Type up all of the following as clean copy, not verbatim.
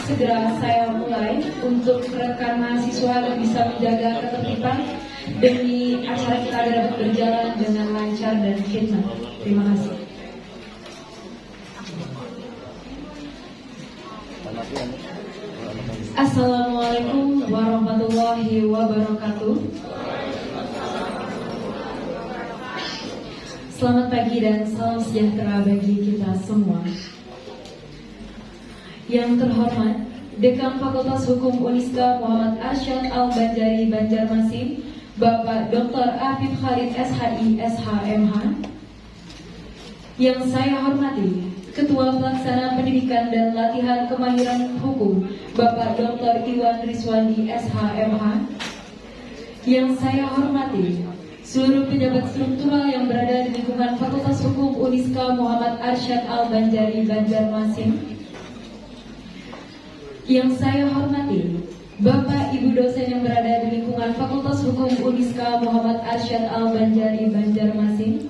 segera saya mulai untuk rekan mahasiswa dan bisa menjaga ketertiban demi acara kita dapat berjalan dengan lancar dan khidmat. Terima kasih. Assalamualaikum warahmatullahi wabarakatuh. Selamat pagi dan salam sejahtera bagi kita semua. Yang terhormat, Dekan Fakultas Hukum Uniska Muhammad Arsyad Al-Banjari Banjarmasin, Bapak Dr. Afif Khalid SHI SHMH. Yang saya hormati, Ketua Pelaksana Pendidikan dan Latihan Kemahiran Hukum, Bapak Dr. Iwan Rizwandi SHMH. Yang saya hormati, seluruh pejabat struktural yang berada di lingkungan Fakultas Hukum Uniska Muhammad Arsyad Al-Banjari Banjarmasin. Yang saya hormati, Bapak Ibu dosen yang berada di lingkungan Fakultas Hukum Uniska Muhammad Arsyad Al-Banjari Banjarmasin.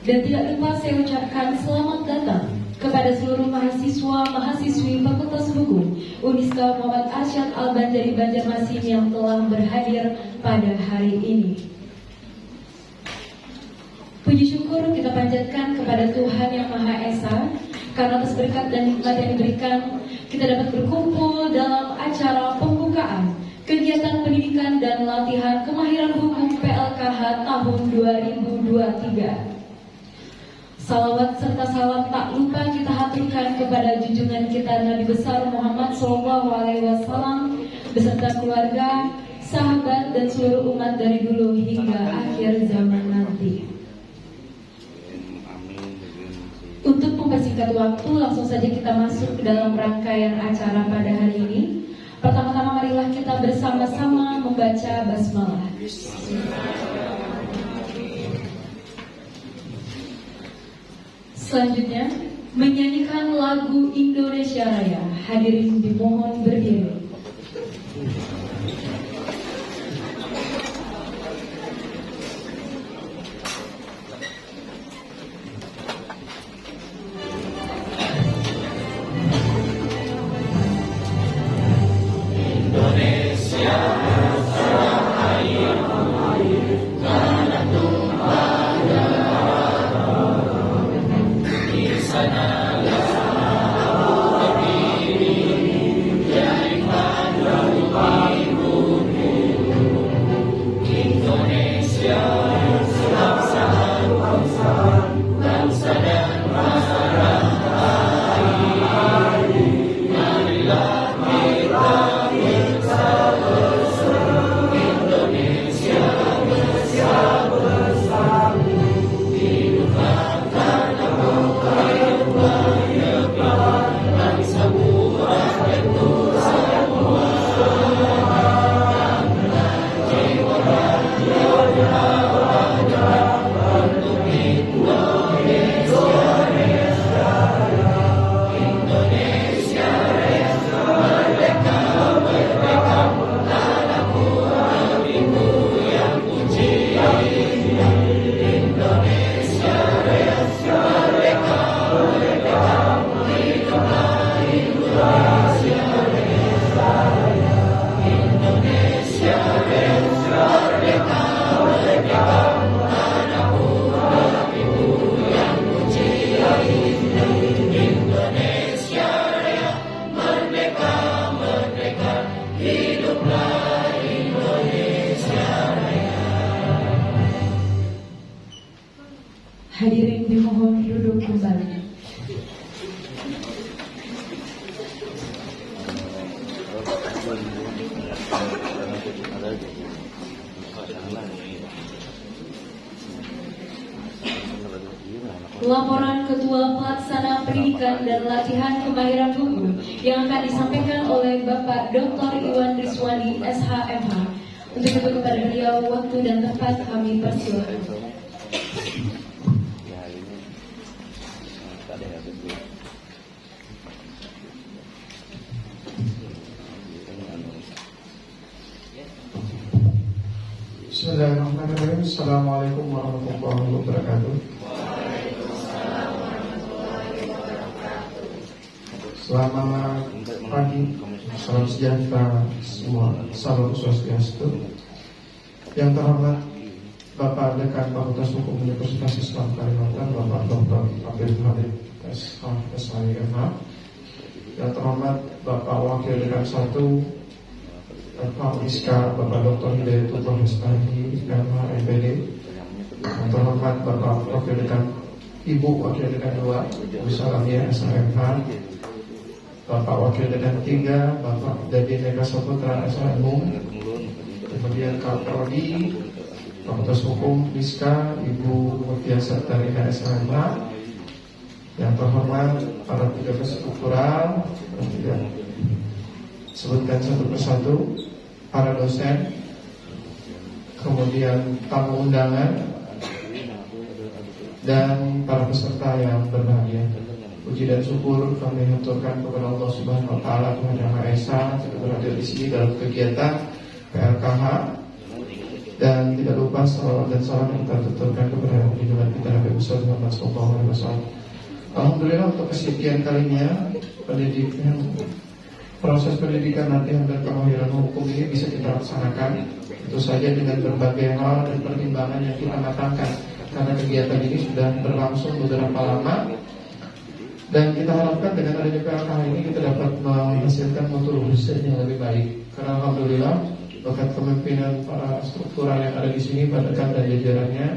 Dan tidak lupa saya ucapkan selamat datang kepada seluruh mahasiswa-mahasiswi Fakultas Hukum Uniska Muhammad Arsyad Al-Banjari Banjarmasin yang telah berhadir pada hari ini. Puji syukur kita panjatkan kepada Tuhan Yang Maha Esa, karena atas berkat dan nikmat yang diberikan, kita dapat berkumpul dalam acara pembukaan kegiatan pendidikan dan latihan kemahiran hukum PLKH tahun 2023. Salawat serta salam tak lupa kita haturkan kepada junjungan kita Nabi besar Muhammad SAW beserta keluarga, sahabat dan seluruh umat dari dulu hingga akhir zaman nanti. Untuk mempersingkat waktu, langsung saja kita masuk ke dalam rangkaian acara pada hari ini. Pertama-tama marilah kita bersama-sama membaca basmalah. Selanjutnya, menyanyikan lagu Indonesia Raya. Hadirin dimohon berdiri. Hadirin dimohon duduk kembali. Laporan Ketua Pelaksana Pendidikan dan Latihan Kemahiran Hukum yang akan disampaikan oleh Bapak Dr. Iwan Rizwandi SHMH. Untuk itu kepada beliau waktu dan tempat kami persilakan. Bismillahirrahmanirrahim. Assalamualaikum warahmatullahi wabarakatuh. Selamat pagi, salam sejahtera semua, salam swastiastu. Yang terhormat Bapak Dekan Fakultas Hukum Universitas Islam Kalimantan, Bapak Dr. Abdul Hamid SHMH. Yang terhormat Bapak Wakil Dekan 1 Bapak Iska, Bapak Dr. Hidayatullah Mustahil MH MPD. Yang terhormat Bapak Wakil Dekan Ibu Wakil Dekan 2 Usalamia SHMH. Bapak Wakil Dekan 3 Bapak Dadi Mega Saputra SHMU. Kemudian Kapolri Fakultas Hukum Iska Ibu Mutiasa Tarina SHMH. Yang terhormat para pejabat struktural, kemudian sebutkan satu persatu, para dosen, kemudian tamu undangan, dan para peserta yang berbahagia. Puji dan syukur kami haturkan kepada Allah Subhanahu Wa Taala Tuhan Yang Maha Esa yang berhadir di sini dalam kegiatan PLKH, dan tidak lupa salawat dan salam yang kita tuturkan kepada junjungan kita Nabi Muhammad SAW. Alhamdulillah untuk kesekian kalinya proses pendidikan latihan dan pengamalan hukum ini bisa kita laksanakan, tentu saja dengan berbagai hal dan pertimbangan yang kita matangkan, karena kegiatan ini sudah berlangsung beberapa lama. Dan kita harapkan dengan adanya PLKH ini kita dapat menghasilkan mutu riset yang lebih baik. Karena alhamdulillah berkat kepemimpinan para struktural yang ada di sini, Pak Dekan dan jajarannya,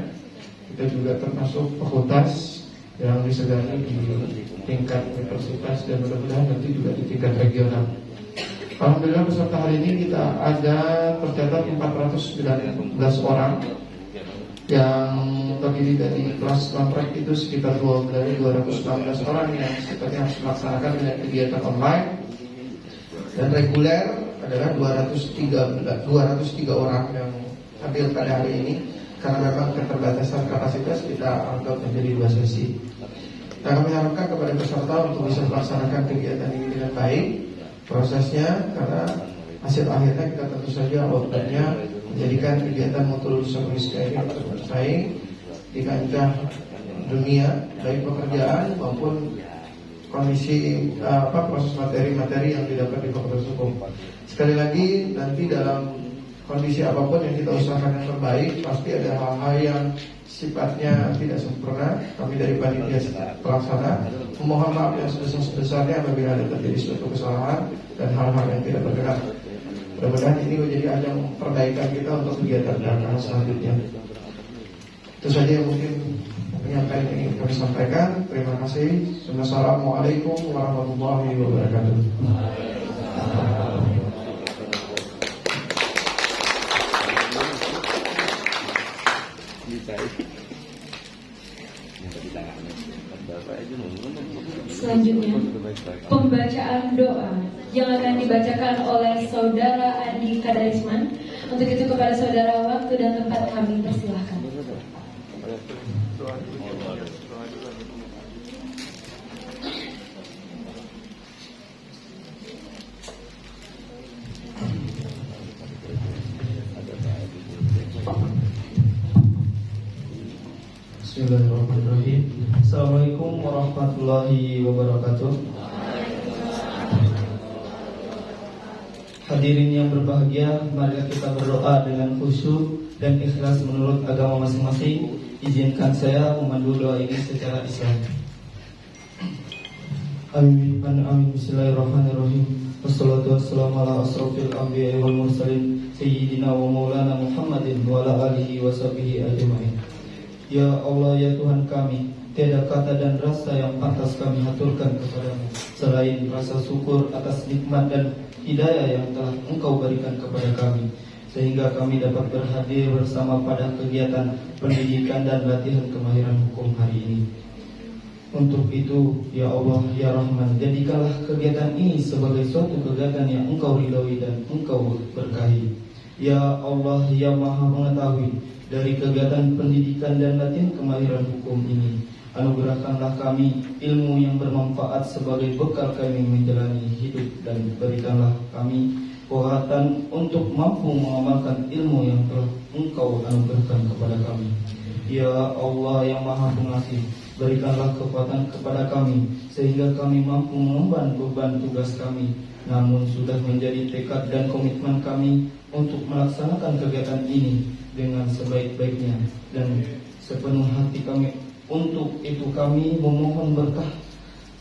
kita juga termasuk fakultas yang disegani di tingkat universitas dan mudah-mudahan nanti juga di tingkat regional. Alhamdulillah peserta hari ini kita ada tercatat 419 orang yang terdiri dari kelas kontrak itu sekitar 216 orang yang sekitarnya harus melaksanakan dengan kegiatan online, dan reguler adalah 203 orang yang hadir pada hari ini. Karena memang keterbatasan kapasitas kita anggap menjadi 2 sesi. Nah, kami harapkan kepada peserta untuk bisa melaksanakan kegiatan ini dengan baik prosesnya, karena hasil akhirnya kita tentu saja outputnya menjadikan kegiatan mutu service ini untuk bersaing di kancah dunia, baik pekerjaan maupun kondisi proses materi-materi yang didapat di Fakultas Hukum. Sekali lagi, nanti dalam kondisi apapun yang kita usahakan yang terbaik, pasti ada hal-hal yang sifatnya tidak sempurna. Kami dari panitia pelaksana memohon maaf yang sebesar-besarnya apabila ada terjadi suatu kesalahan dan hal-hal yang tidak berkenan. Mudah-mudahan ini menjadi ajang perbaikan kita untuk kegiatan PLKH selanjutnya. Itu saja yang mungkin penyampaian yang ingin kami sampaikan. Terima kasih. Assalamualaikum warahmatullahi wabarakatuh. Selanjutnya, pembacaan doa yang akan dibacakan oleh Saudara Andi Kadarisman. Untuk itu kepada saudara, waktu dan tempat kami persilahkan. Bismillahirrahmanirrahim. Assalamualaikum warahmatullahi wabarakatuh. Hadirin yang berbahagia, mari kita berdoa dengan khusyuk dan ikhlas menurut agama masing-masing. Izinkan saya memandu doa ini secara Islam. Amin. Amin. Bismillahirrahmanirrahim. Wassalatu wassalamu ala asrofil anbiya'i wal mursalin Sayyidina wa maulana Muhammadin wa ala alihi wa sahbihi ajma'in. Ya Allah, ya Tuhan kami, tiada kata dan rasa yang pantas kami haturkan kepadamu selain rasa syukur atas nikmat dan hidayah yang telah Engkau berikan kepada kami, sehingga kami dapat berhadir bersama pada kegiatan pendidikan dan latihan kemahiran hukum hari ini. Untuk itu, ya Allah, ya Rahman, jadikanlah kegiatan ini sebagai suatu kegiatan yang Engkau ridhoi dan Engkau berkahi. Ya Allah, ya Maha Mengetahui, dari kegiatan pendidikan dan latihan kemahiran hukum ini, anugerahkanlah kami ilmu yang bermanfaat sebagai bekal kami menjalani hidup, dan berikanlah kami kekuatan untuk mampu mengamalkan ilmu yang telah Engkau anugerahkan kepada kami. Ya Allah yang Maha Pengasih, Berikanlah kekuatan kepada kami sehingga kami mampu mengemban beban tugas kami. Namun sudah menjadi tekad dan komitmen kami untuk melaksanakan kegiatan ini dengan sebaik-baiknya dan sepenuh hati kami. Untuk itu kami memohon berkah.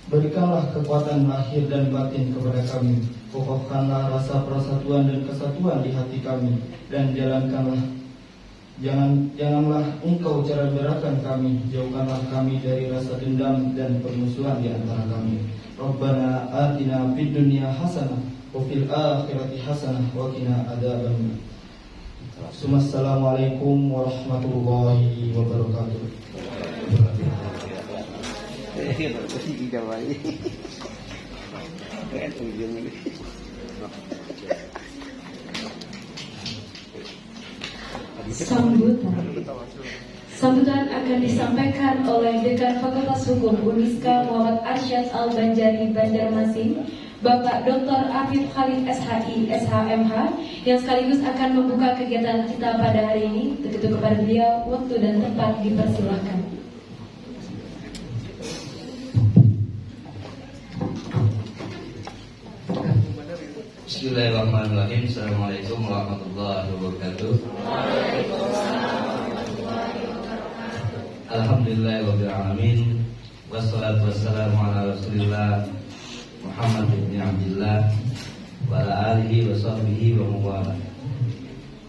Berikanlah kekuatan lahir dan batin kepada kami. Kokohkanlah rasa persatuan dan kesatuan di hati kami, dan janganlah engkau cara berakan kami. Jauhkanlah kami dari rasa dendam dan permusuhan di antara kami. Rabbana atina fid dunya hasanah wa fil akhirati hasanah wa qina adzabannar. Assalamualaikum warahmatullahi wabarakatuh. Sambutan akan disampaikan oleh Dekan Fakultas Hukum Uniska Muhammad Arsyad Al-Banjari Banjarmasin, Bapak Dr. Afif Khalid SHI SHMH, yang sekaligus akan membuka kegiatan kita pada hari ini. Begitu kepada beliau, waktu dan tempat dipersilahkan. Bismillahirrahmanirrahim. Assalamualaikum warahmatullahi wabarakatuh. Alhamdulillahirabbil alamin. Wassalatu wassalamu ala Rasulillah Muhammad bin Abdullah wa ala alihi wa sahbihi wa mawala.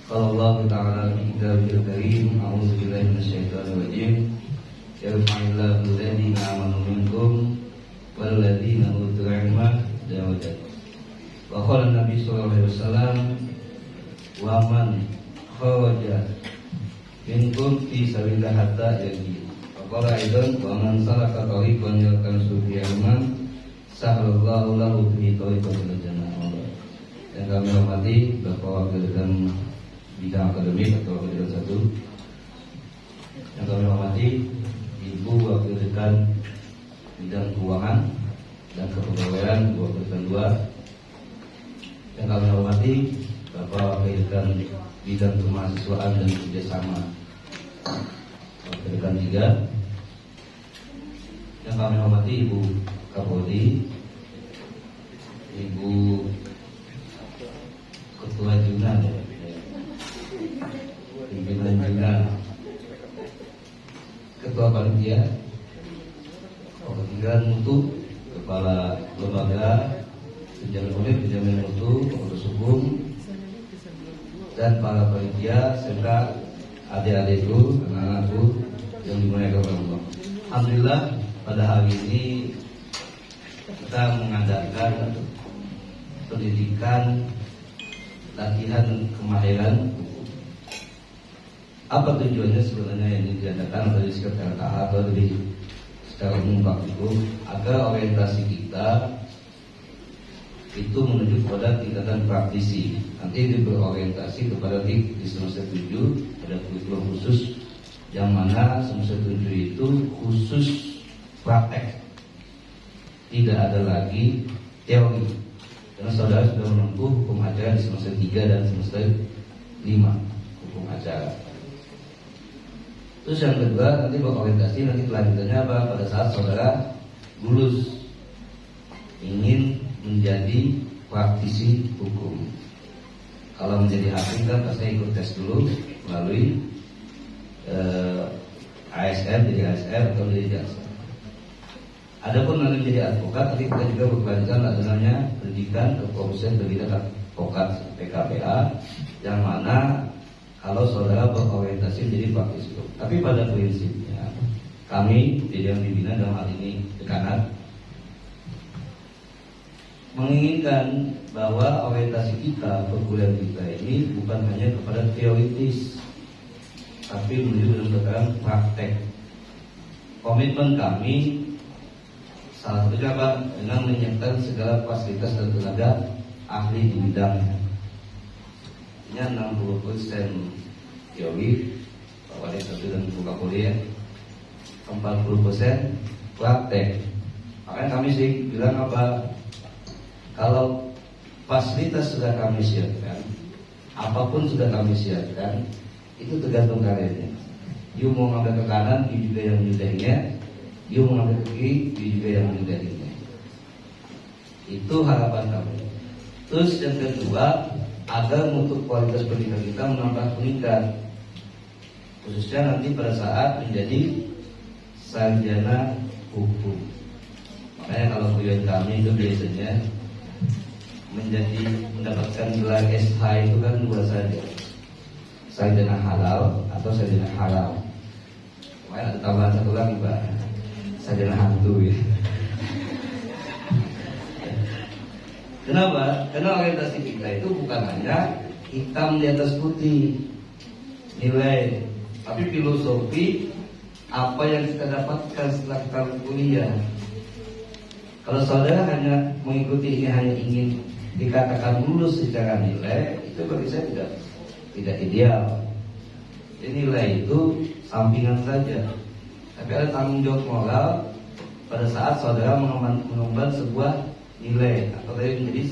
Qala Allah ta'ala fi kitabil karim, a'udzu billahi minasyaitonir rajim. Yarfa'illahu alladziina amanu minkum wal ladziina utul 'ilma darajat. Wa qala Nabi sallallahu alaihi wasallam, wa man kharaja minkum fi sabilillah hatta yaji. Wa qala aidan, wa man salaka tariqan yaltamisu fihi ilman sahalallahu lahu bihi tariqan ilal jannah. Yang kami hormati Bapak Wakil Dekan Bidang Akademik atau Wakil Dekan 1, yang kami hormati Ibu Wakil Dekan Bidang Keuangan dan Kepegawaian Wakil Dekan 2, yang kami hormati Bapak Wakil Dekan Bidang Kemahasiswaan dan Kerjasama Wakil Dekan 3, yang kami hormati Ibu Kapolri, Ibu Ketua Junan, Pimpinan Junan, Ketua Panitia, Pemilihan Mutu, Kepala Lembaga Penjamin Mutu, Pengurus Hukum, dan para panitia serta adik-adikku, anak-anakku yang dimuliakan oleh Allah. Alhamdulillah, pada hari ini kita mengadakan pendidikan latihan kemahiran hukum. Apa tujuannya sebenarnya yang diadakan oleh Sekretariat LKH atau dari secara umum Pak Hukum, agar orientasi kita itu menuju kepada tingkatan praktisi. Nanti itu berorientasi kepada di semester 7 ada kurikulum khusus, yang mana semester 7 itu khusus praktek, tidak ada lagi teori. Karena saudara sudah menempuh hukum acara di semester 3 dan semester 5 hukum acara. Terus yang kedua, nanti berorientasi nanti kelanjutannya apa? Pada saat saudara lulus ingin menjadi praktisi hukum. Kalau menjadi hakim kan pasti ikut tes dulu melalui ASR, jadi ASR atau menjadi jaksa. Adapun nanti menjadi advokat, nanti kita juga berkelanjutan adanya pendidikan keprofesian bidang advokat PKPA, yang mana kalau saudara berorientasi menjadi praktisi hukum. Tapi pada prinsipnya kami di Dewan Pimpinan dalam hal ini dekanat menginginkan bahwa orientasi kita, perguruan kita ini bukan hanya kepada teoritis, tapi menuju dalam praktek. Komitmen kami salah satunya apa? Dengan menyiapkan segala fasilitas dan tenaga ahli di bidangnya. Ini 60% teori, Bapak D1 dan buka kuliah, 40% praktek. Makanya kami sih bilang apa? Kalau fasilitas sudah kami siapkan, apapun sudah kami siapkan, itu tergantung kalian. You mau ngambil ke kanan, you juga yang nyudahinya. dia mengambil pergi juga yang darinya. Itu harapan kami. Terus yang kedua, agar mutu kualitas pendidikan kita meningkat, khususnya nanti pada saat menjadi sarjana hukum. Makanya kalau kuliah kami itu biasanya mendapatkan gelar SH itu kan dua saja, sarjana halal atau sarjana haram. Makanya ada tambahan satu lagi Pak, sarjana hantu ya. Kenapa? Karena orientasi kita itu bukan hanya hitam di atas putih nilai, tapi filosofi apa yang kita dapatkan setelah kita kuliah. Kalau saudara hanya mengikuti ini, hanya ingin dikatakan lulus secara nilai, itu bagi saya tidak ideal. Jadi nilai itu sampingan saja, tapi ada tanggung jawab moral pada saat saudara mengemban sebuah nilai atau tadi menjadi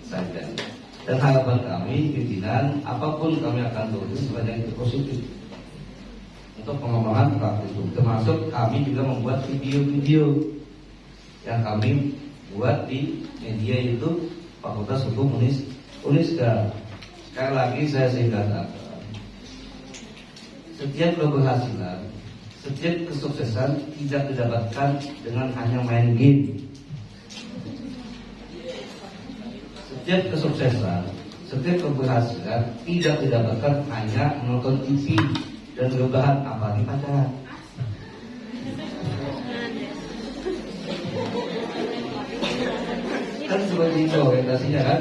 sarjana. Dan harapan kami pimpinan, apapun kami akan tulis sebanyak itu positif untuk pengembangan praktikum. Termasuk kami juga membuat video-video yang kami buat di media itu Fakultas Hukum Uniska. Sekali lagi saya katakan, setiap keberhasilan, setiap kesuksesan tidak didapatkan dengan hanya main game. Setiap kesuksesan, setiap keberhasilan tidak didapatkan hanya menonton TV dan rebahan apalagi pacaran. Kan seperti itu orientasinya kan.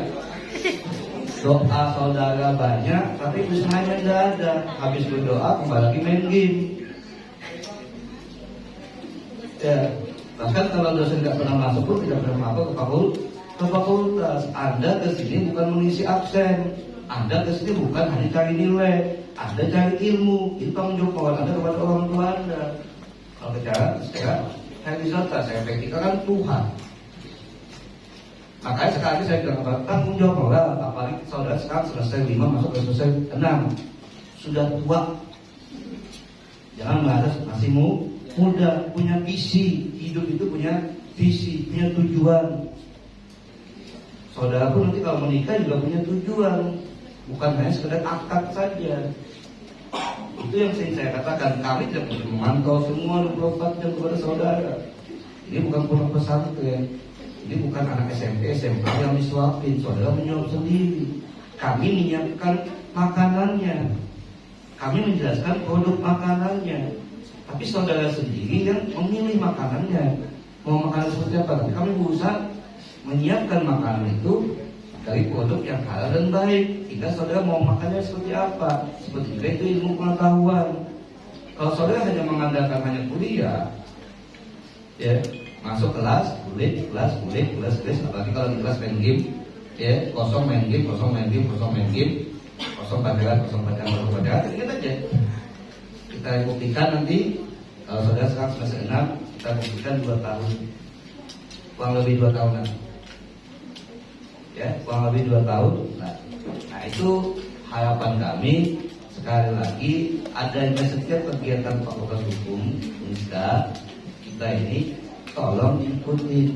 Doa saudara banyak, tapi usahanya tidak ada. Habis berdoa kembali lagi main game. Ya, bahkan kalau dosen tidak pernah masuk pun tidak pernah masuk ke fakultas. Anda kesini bukan mengisi absen, Anda kesini bukan hanya cari nilai, Anda cari ilmu. Itu tanggung jawab Anda kepada orang tua Anda. Kalau bicara secara wisata, saya praktikan Tuhan. Makanya sekali saya bilang tanggung jawab moral, apalagi saudara sekarang selesai 5 masuk ke selesai 6, sudah tua. Jangan merasa masih muda, punya visi hidup, itu punya visi, punya tujuan. Saudara pun nanti kalau menikah juga punya tujuan, bukan hanya sekedar akad saja. Itu yang saya katakan, kami tidak bisa memantau semua 24 jam kepada saudara. Ini bukan pondok pesantren, ini bukan anak SMP, SMA yang disuapin. Saudara menyuap sendiri. Kami menyiapkan makanannya, kami menjelaskan produk makanannya, tapi saudara sendiri yang memilih makanannya, mau makanan seperti apa. Tapi kami berusaha menyiapkan makanan itu dari produk yang halal dan baik, hingga saudara mau makannya seperti apa. Seperti juga itu ilmu pengetahuan. Kalau saudara hanya mengandalkan hanya kuliah, ya masuk kelas, kulit, kelas, apalagi kalau di kelas main game, ya kosong main game, kosong pacaran, ingat aja. Kita buktikan nanti, kalau saudara sekarang semester 6, kita buktikan 2 tahun, kurang lebih 2 tahunan. Ya, kurang lebih 2 tahun. Nah itu harapan kami. Sekali lagi, adanya setiap kegiatan Fakultas Hukum Uniska kita ini tolong ikuti,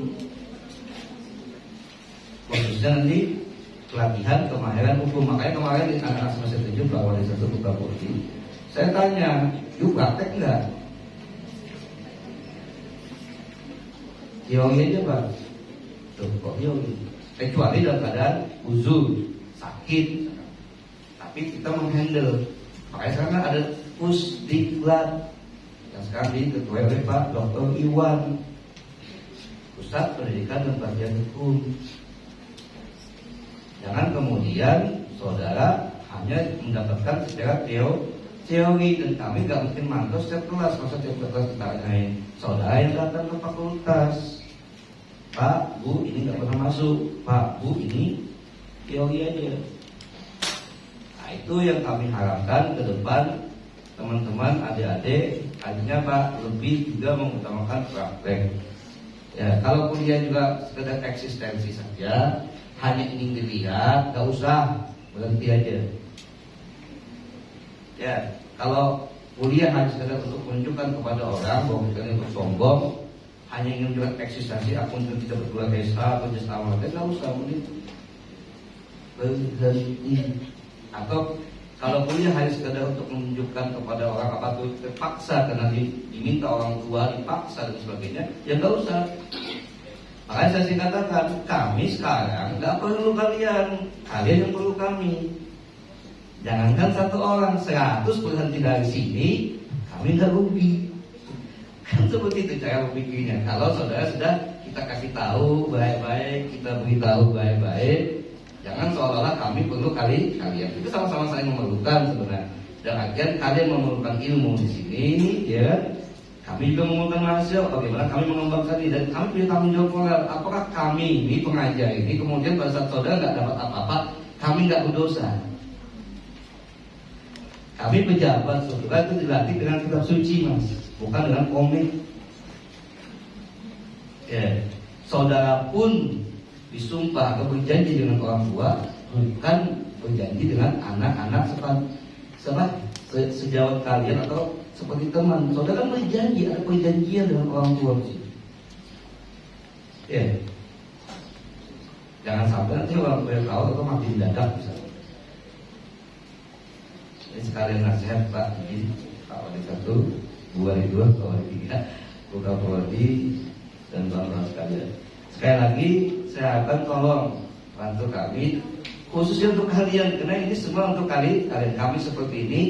khususnya nanti pelatihan kemahiran hukum. Makanya kemarin di anak semester 7 awal di 1 buka putih, saya tanya, yuk praktek enggak? Teori aja Pak. Tuh, kok teori? Kecuali dalam keadaan uzur, sakit, tapi kita menghandle. Makanya sekarang ada Pusdiklat yang sekarang diketuai oleh Pak Dr. Iwan, Pusat Pendidikan dan Pelatihan Hukum. Jangan kemudian saudara hanya mendapatkan secara teori, dan kami gak mungkin mantau setiap kelas. Masa setiap kelas kita tanyain saudara yang datang ke fakultas, Pak, Bu, ini gak pernah masuk, Pak, Bu, ini teori aja. Nah itu yang kami harapkan ke depan, teman-teman, adik-adik, artinya Pak, lebih juga mengutamakan praktek. Ya, kalau kuliah juga sekedar eksistensi saja, hanya ingin dilihat, gak usah, berhenti aja. Ya, kalau kuliah hanya sekedar untuk menunjukkan kepada orang bahwa kita ini bersombong, hanya ingin gerak eksistensi, aku untuk kita berdua desa atau jasa awal, nggak usah mending berhenti. Atau kalau kuliah hanya sekedar untuk menunjukkan kepada orang apa tuh terpaksa karena diminta orang tua, dipaksa dan sebagainya, ya nggak usah. Makanya saya sih katakan, kami sekarang nggak perlu kalian, kalian yang perlu kami. Jangankan satu orang, 100 berhenti dari sini, kami nggak rugi. Kan seperti itu cara berpikirnya. Kalau saudara sudah kita kasih tahu baik-baik, kita beritahu baik-baik, jangan seolah-olah kami perlu kalian. Itu sama-sama saling memerlukan sebenarnya. Dan akhirnya kalian memerlukan ilmu di sini, ya. Kami juga memerlukan mahasiswa. Bagaimana kami mengembangkan diri dan kami punya tanggung jawab moral. Apakah kami ini pengajar ini kemudian pada saat saudara nggak dapat apa-apa, kami nggak berdosa? Kami pejabat saudara itu dilatih dengan kitab suci, Mas, bukan dengan komik. Ya, saudara pun disumpah atau berjanji dengan orang tua, bukan berjanji dengan anak-anak sejawat kalian atau seperti teman. Saudara kan berjanji, ada perjanjian dengan orang tua sih. Ya, jangan sampai nanti orang tua tahu atau mati mendadak misalnya. Ini sekalian nasihat Pak, ini Pak Wali 1, Bu Wali 2, Pak Wali 3, Bu Kapolri dan kawan-kawan sekalian. Sekali lagi saya akan tolong bantu kami, khususnya untuk kalian, karena ini semua untuk kalian kami seperti ini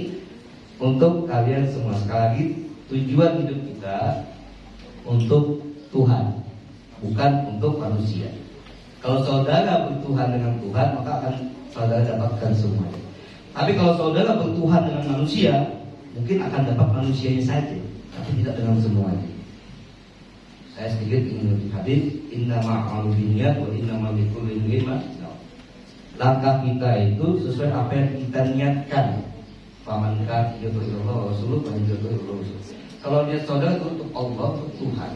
untuk kalian semua. Sekali lagi tujuan hidup kita untuk Tuhan, bukan untuk manusia. Kalau saudara bertuhan dengan Tuhan, maka akan saudara dapatkan semuanya. Tapi kalau saudara bertuhan dengan manusia, mungkin akan dapat manusianya saja, tapi tidak dengan semuanya. Saya sedikit ingin hadis, innama a'malu binniyat wa innama likulli imri'in ma nawa. Langkah kita itu sesuai apa yang kita niatkan. Faman kana yarju Allah wa rasuluhu fa yarju Allah. Kalau dia saudara itu untuk Allah, untuk Tuhan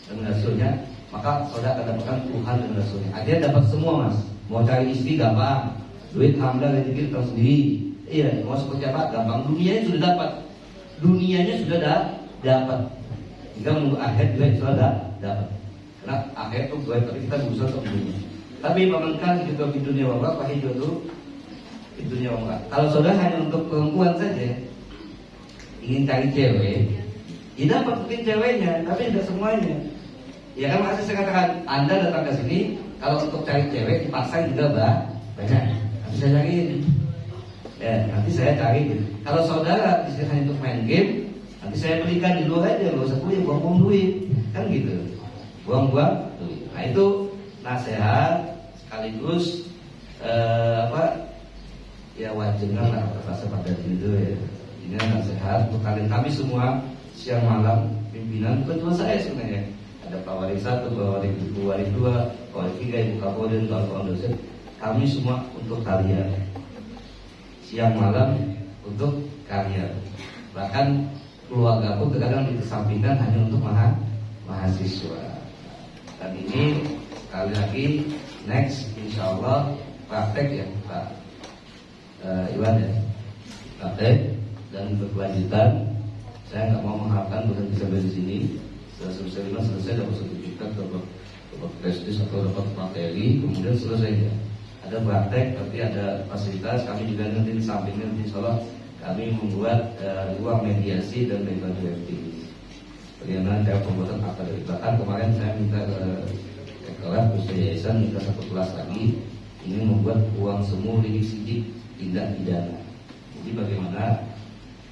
dan Rasulnya, maka saudara akan dapatkan Tuhan dan Rasulnya. Dia dapat semua, Mas. Mau cari istri gampang, duit hamdan rezeki datang sendiri. Iya, mau seperti apa? Gampang. Dunianya sudah dapat. Dunianya sudah dapat. Jika menunggu akhir juga sudah dapat. Karena akhir itu baik, tapi kita berusaha untuk dunia. Tapi pamankan juga di dunia wabah, pahit itu di dunia wabah. Kalau saudara hanya untuk perempuan saja, ingin cari cewek, ya dapat mungkin ceweknya, tapi tidak semuanya. Ya kan masih saya katakan, Anda datang ke sini, kalau untuk cari cewek dipaksa juga banyak. Nanti saya cariin. Ya, nanti saya cari. Kalau saudara di sini hanya untuk main game, nanti saya belikan di luar aja, nggak usah kuliah, buang-buang duit, kan gitu, buang-buang duit. Nah itu nasihat sekaligus ya wajengan lah rasa pada itu ya. Ini nasihat untuk kalian, kami semua siang malam pimpinan, bukan cuma saya sebenarnya. Ada Pak Wali 1, Pak Wali 2, Pak Wali 3, Ibu Kapolri dan kawan-kawan dosen. Kami semua untuk kalian, siang malam untuk kalian. Bahkan keluarga pun terkadang dikesampingkan hanya untuk mahasiswa. Dan ini sekali lagi next insya Allah praktek ya Pak Iwan ya, praktek dan berkelanjutan. Saya nggak mau mengharapkan berhenti sampai di sini. Selesai dapat sertifikat, dapat prestis atau dapat materi, kemudian selesai ya. Ada praktek, tapi ada fasilitas. Kami juga nanti di sampingnya insya Allah kami membuat ruang mediasi dan regulasi. Bagaimana cara pembuatan akademik. Bahkan kemarin saya minta ke kelas Ustaz Yayasan minta satu kelas lagi, ini membuat ruang semu lidik sidik tindak pidana. Jadi bagaimana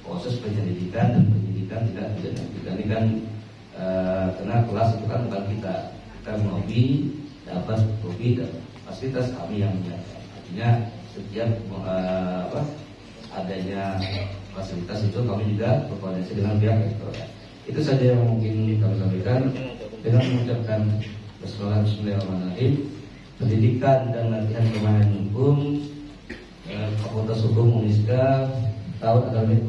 proses penyelidikan dan penyidikan tidak pidana. Ini kan karena kelas itu kan bukan kita melobi dapat kopi dan fasilitas kami yang menyiapkan. Artinya setiap adanya fasilitas itu kami juga berkoordinasi dengan pihak rektorat. Itu saja yang mungkin kami sampaikan dengan mengucapkan Bismillahirrahmanirrahim. Pendidikan dan latihan kemahiran hukum Fakultas Hukum Uniska tahun akademik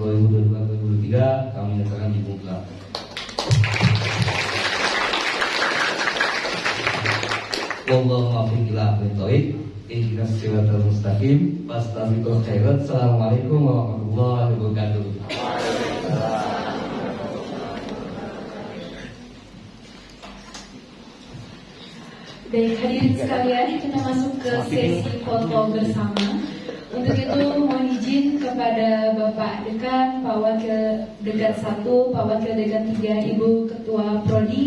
2022-2023 kami nyatakan dibuka. Wallahu a'lam bishawab. Ihdinas siratal mustaqim. Fastabiqul khairat. Assalamualaikum warahmatullahi wabarakatuh. Baik, hadirin sekalian, kita masuk ke sesi foto bersama. Untuk itu mohon izin kepada Bapak Dekan, Pak Wakil Dekan 1, Pak Wakil Dekan 3, Ibu Ketua Prodi,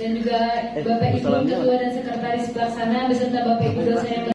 dan juga Bapak Ibu Ketua dan Sekretaris Pelaksana beserta Bapak Ibu dosen yang